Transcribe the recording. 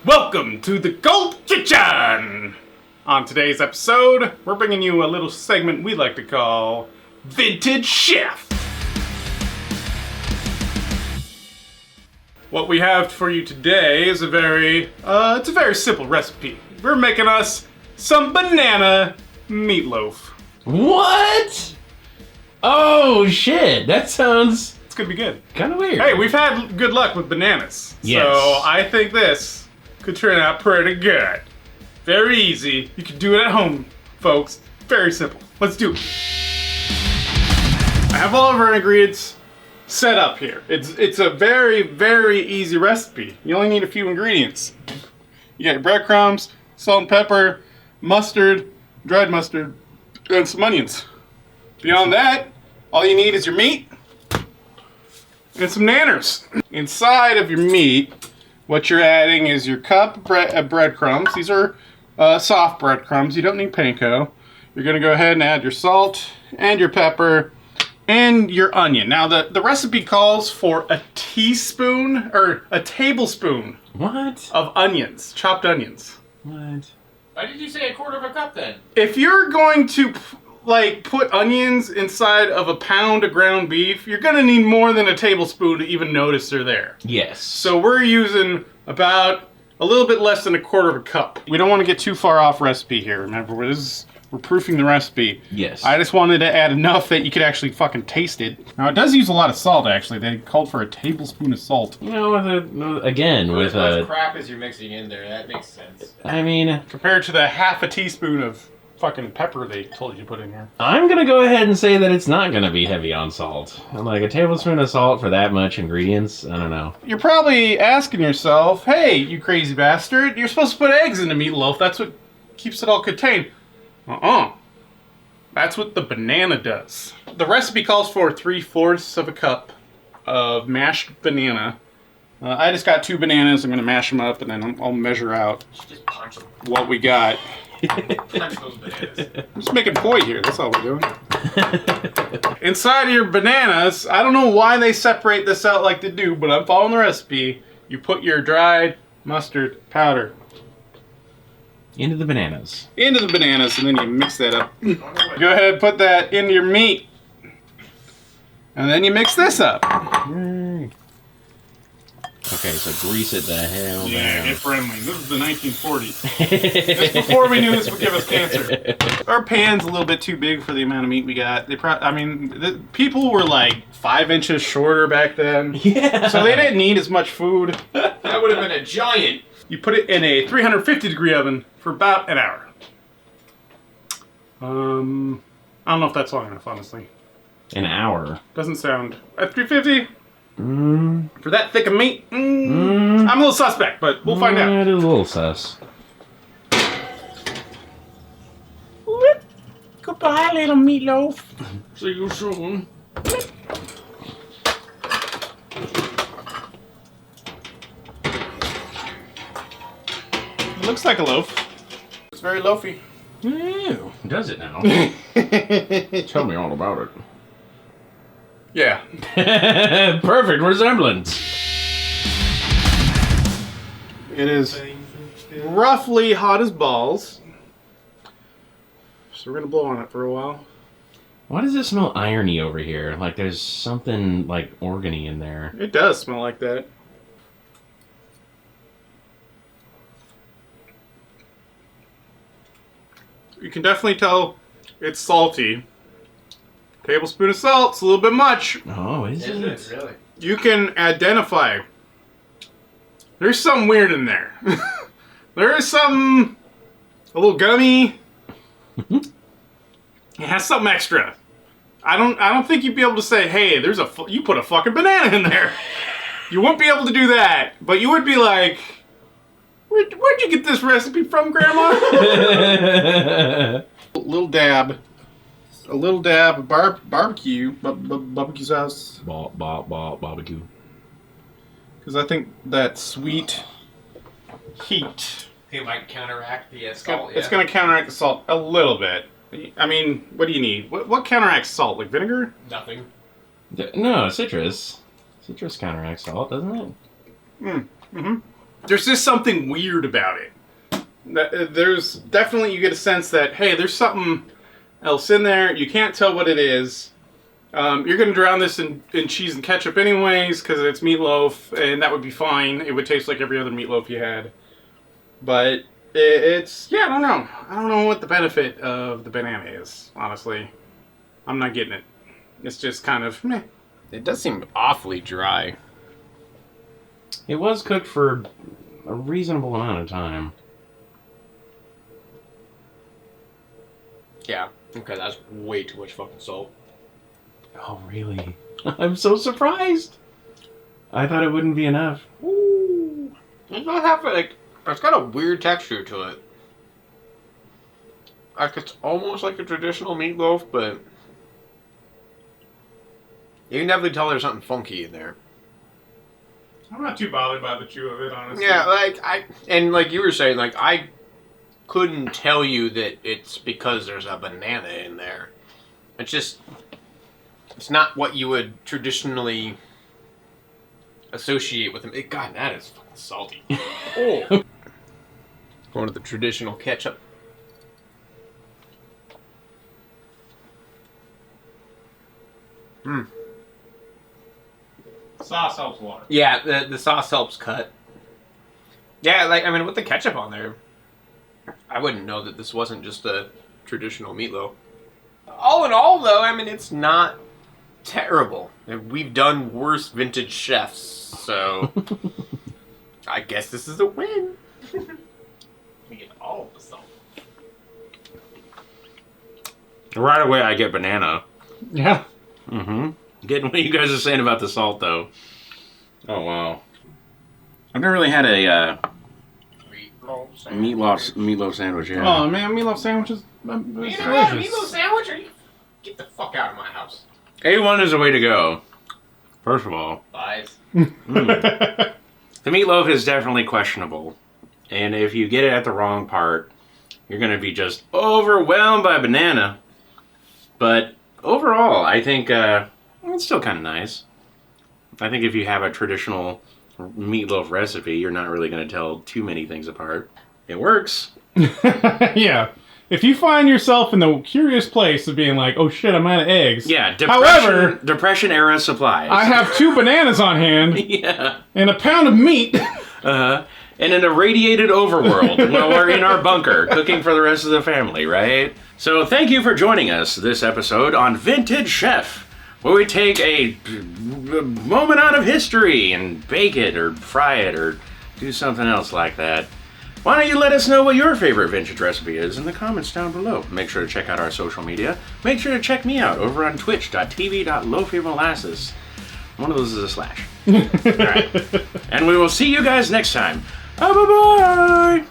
Welcome to the Cult Kitchen! On today's episode, we're bringing you a little segment we like to call Vintage Chef. What we have for you today is a very simple recipe. We're making us some banana meatloaf. What? Oh shit, that sounds... It's gonna be good. Kind of weird. Hey, we've had good luck with bananas. Yes. So I think this could turn out pretty good. Very easy. You can do it at home, folks. Very simple. Let's do it. I have all of our ingredients set up here. It's a very, very easy recipe. You only need a few ingredients. You got your breadcrumbs, salt and pepper, mustard, dried mustard, and some onions. Beyond that, all you need is your meat and some nanners. Inside of your meat, what you're adding is your cup of breadcrumbs. These are soft breadcrumbs. You don't need panko. You're going to go ahead and add your salt and your pepper and your onion. Now, the recipe calls for a teaspoon or a tablespoon What? of onions, chopped onions. What? Why did you say a quarter of a cup then? If you're going to put onions inside of a pound of ground beef, you're gonna need more than a tablespoon to even notice they're there. Yes. So we're using about a little bit less than a quarter of a cup. We don't want to get too far off recipe here. Remember, we're proofing the recipe. Yes. I just wanted to add enough that you could actually fucking taste it. Now it does use a lot of salt. Actually, they called for a tablespoon of salt. You know, with As much crap as you're mixing in there, that makes sense. I mean, Compared to the half a teaspoon of fucking pepper they told you to put in here. I'm gonna go ahead and say that it's not gonna be heavy on salt. Like a tablespoon of salt for that much ingredients, I don't know. You're probably asking yourself, hey, you crazy bastard, you're supposed to put eggs in the meatloaf. That's what keeps it all contained. That's what the banana does. The recipe calls for 3/4 of a cup of mashed banana. I just got 2 bananas. I'm going to mash them up and then I'll measure out Just punch them. what we got. Punch those bananas. I'm just making poi here. That's all we're doing. Inside of your bananas, I don't know why they separate this out like they do, but I'm following the recipe. You put your dried mustard powder Into the bananas. into the bananas, and then you mix that up. Go ahead and put that into your meat. And then you mix this up. Okay, so grease it the hell Yeah, down. get friendly. This is the 1940s. Just before we knew this would give us cancer. Our pan's a little bit too big for the amount of meat we got. People were like 5 inches shorter back then. Yeah. So they didn't need as much food. That would have been a giant. You put it in a 350-degree oven for about an hour. I don't know if that's long enough, honestly. An hour. Doesn't sound... At 350? For that thick of meat? I'm a little suspect, but we'll find out. It is a little sus. Goodbye, little meatloaf. See you soon. It looks like a loaf. It's very loafy. Ew. Does it now? Tell me all about it. Yeah. Perfect resemblance. It is roughly hot as balls. So we're gonna blow on it for a while. Why does it smell irony over here? Like there's something like organy in there. It does smell like that. You can definitely tell it's salty. Tablespoon of salt's a little bit much. Oh, is Isn't it? it really? You can identify. There's something weird in there. There is something a little gummy. It has something extra. I don't think you'd be able to say, "Hey, you put a fucking banana in there." You won't be able to do that, but you would be like, "Where'd you get this recipe from, Grandma?" A little dab of barbecue sauce. Barbecue. Because I think that sweet heat, It might counteract the it's salt. going to counteract the salt a little bit. I mean, what do you need? What counteracts salt? Like vinegar? Nothing. No, citrus. Citrus counteracts salt, doesn't it? Mm-hmm. there's just something weird about it. There's definitely, you get a sense that, hey, there's something else in there. You can't tell what it is. You're going to drown this in cheese and ketchup anyways, because it's meatloaf, and that would be fine. It would taste like every other meatloaf you had. But it's, yeah, I don't know. I don't know what the benefit of the banana is, honestly. I'm not getting it. It's just kind of meh. It does seem awfully dry. It was cooked for a reasonable amount of time. Yeah. Okay, that's way too much fucking salt. Oh, really? I'm so surprised. I thought it wouldn't be enough. Ooh. It does have like, it's got a weird texture to it. Like it's almost like a traditional meatloaf, but you can definitely tell there's something funky in there. I'm not too bothered by the chew of it, honestly. Yeah, like you were saying, like I couldn't tell you that it's because there's a banana in there. It's just, it's not what you would traditionally associate with them. God, that is fucking salty. Oh. Going to the traditional ketchup. Sauce helps water. Yeah, the sauce helps cut. Yeah, like, I mean, with the ketchup on there, I wouldn't know that this wasn't just a traditional meatloaf. All in all, though, I mean, it's not terrible. We've done worse vintage chefs, so I guess this is a win. We get all of the salt. Right away, I get banana. Yeah. Mm-hmm. Getting what you guys are saying about the salt, though. Oh, wow. I've never really had a meatloaf sandwich, yeah. Oh, man, meatloaf sandwiches. You never had a meatloaf sandwich? Or you get the fuck out of my house. A1 is the way to go. First of all. Lies. The meatloaf is definitely questionable. And if you get it at the wrong part, you're going to be just overwhelmed by banana. But overall, I think it's still kind of nice. I think if you have a traditional meatloaf recipe, you're not really going to tell too many things apart. It works. Yeah. If you find yourself in the curious place of being like, oh shit, I'm out of eggs. Yeah, Depression era supplies. I have 2 bananas on hand. Yeah. And a pound of meat. And in a radiated overworld while we're in our bunker cooking for the rest of the family, right? So thank you for joining us this episode on Vintage Chef, where we take a moment out of history and bake it or fry it or do something else like that. Why don't you let us know what your favorite vintage recipe is in the comments down below. Make sure to check out our social media. Make sure to check me out over on twitch.tv.loafymolasses. One of those is a slash. All right. And we will see you guys next time. Bye-bye!